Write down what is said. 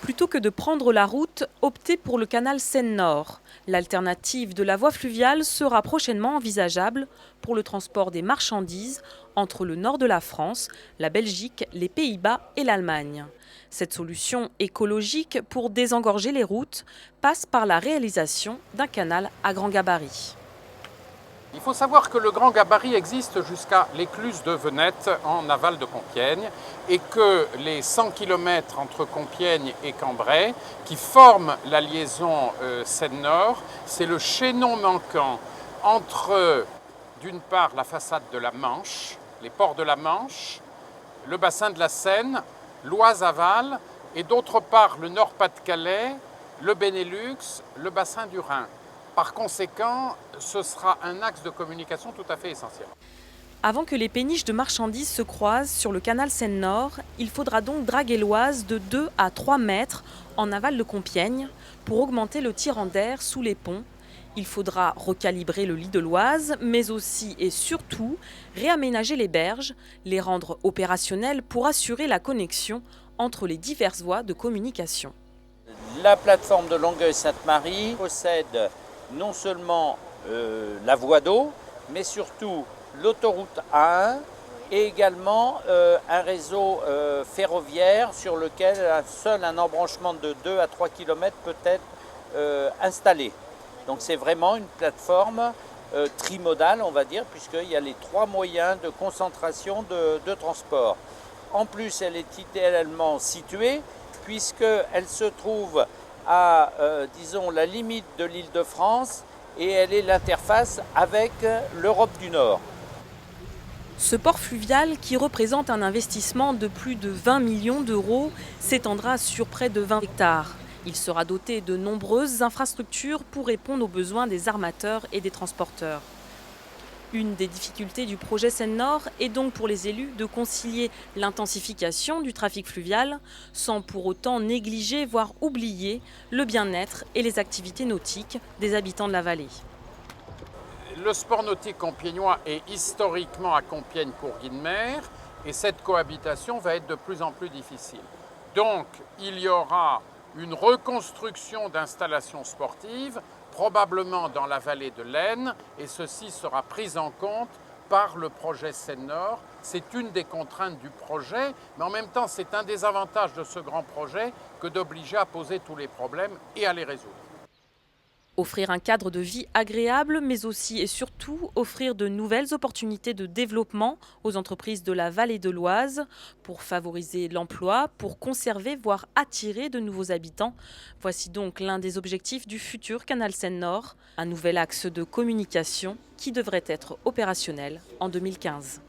Plutôt que de prendre la route, optez pour le canal Seine-Nord. L'alternative de la voie fluviale sera prochainement envisageable pour le transport des marchandises entre le nord de la France, la Belgique, les Pays-Bas et l'Allemagne. Cette solution écologique pour désengorger les routes passe par la réalisation d'un canal à grand gabarit. Il faut savoir que le grand gabarit existe jusqu'à l'écluse de Venette en aval de Compiègne et que les 100 km entre Compiègne et Cambrai qui forment la liaison Seine-Nord, c'est le chaînon manquant entre d'une part la façade de la Manche, les ports de la Manche, le bassin de la Seine, l'Oise-Aval et d'autre part le Nord-Pas-de-Calais, le Benelux, le bassin du Rhin. Par conséquent, ce sera un axe de communication tout à fait essentiel. Avant que les péniches de marchandises se croisent sur le canal Seine-Nord, il faudra donc draguer l'Oise de 2 à 3 mètres en aval de Compiègne pour augmenter le tirant d'air sous les ponts. Il faudra recalibrer le lit de l'Oise, mais aussi et surtout réaménager les berges, les rendre opérationnelles pour assurer la connexion entre les diverses voies de communication. La plateforme de Longueuil-Sainte-Marie possède non seulement la voie d'eau, mais surtout l'autoroute A1 et également un réseau ferroviaire sur lequel seul un embranchement de 2 à 3 km peut être installé. Donc c'est vraiment une plateforme trimodale, on va dire, puisqu'il y a les 3 moyens de concentration de transport. En plus, elle est idéalement située puisqu'elle se trouve à, disons, la limite de l'Île-de-France et elle est l'interface avec l'Europe du Nord. Ce port fluvial, qui représente un investissement de plus de 20 millions d'euros, s'étendra sur près de 20 hectares. Il sera doté de nombreuses infrastructures pour répondre aux besoins des armateurs et des transporteurs. Une des difficultés du projet Seine-Nord est donc pour les élus de concilier l'intensification du trafic fluvial sans pour autant négliger, voire oublier, le bien-être et les activités nautiques des habitants de la vallée. Le sport nautique compiègnois est historiquement à Compiègne Courguines-Mer et cette cohabitation va être de plus en plus difficile. Donc il y aura une reconstruction d'installations sportives, probablement dans la vallée de l'Aisne, et ceci sera pris en compte par le projet Seine-Nord. C'est une des contraintes du projet, mais en même temps c'est un des avantages de ce grand projet que d'obliger à poser tous les problèmes et à les résoudre. Offrir un cadre de vie agréable, mais aussi et surtout offrir de nouvelles opportunités de développement aux entreprises de la vallée de l'Oise pour favoriser l'emploi, pour conserver, voire attirer de nouveaux habitants. Voici donc l'un des objectifs du futur canal Seine-Nord, un nouvel axe de communication qui devrait être opérationnel en 2015.